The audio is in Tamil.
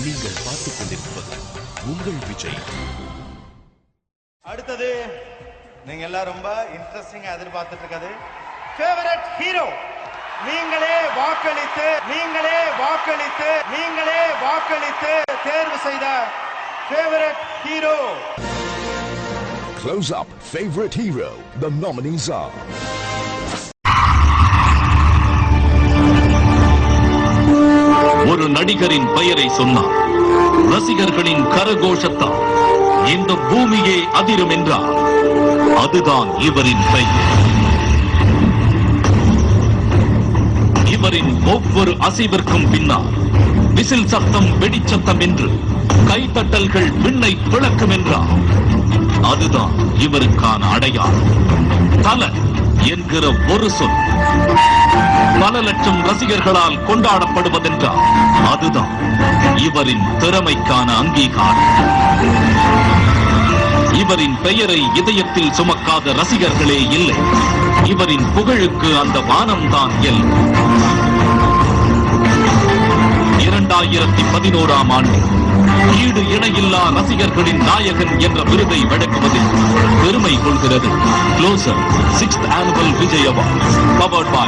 நீங்கள் பார்த்துக் கொண்டிருப்பது உங்கள் விஜய். அடுத்தது நீங்க எல்லாம் ரொம்ப இன்ட்ரெஸ்டிங்கா எதிர்பார்த்துட்டு இருக்கிறது ஃபேவரட் ஹீரோ. நீங்களே வாக்களித்து தேர்வு செய்த favourite hero. Close up favorite hero. The nominees are ஒரு நடிகரின் பெயரை சொன்னார், ரசிகர்களின் கரகோஷத்தால் இந்த பூமியே அதிரும் என்றார். அதுதான் இவரின் பெயர். இவரின் ஒவ்வொரு அசைவிற்கும் பின்னால் விசில் சத்தம், வெடிச்சத்தம் என்று கைத்தட்டல்கள் விண்ணை பிளக்கும் என்றார். அதுதான் இவருக்கான அடையாளம். தல என்கிற ஒரு சொல் பல லட்சம் ரசிகர்களால் கொண்டாடப்படுவதென்றால் அதுதான் இவரின் திறமைக்கான அங்கீகாரம். இவரின் பெயரை இதயத்தில் சுமக்காத ரசிகர்களே இல்லை. இவரின் புகழுக்கு அந்த வானம்தான் எல்லை. 2011ஆம் ஆண்டு ஈடு இணையில்லா ரசிகர்களின் நாயகன் என்ற விருதை வழங்குவதில் பெருமை கொள்கிறது. க்ளோசர் 6th Annual Vijay Awards, powered by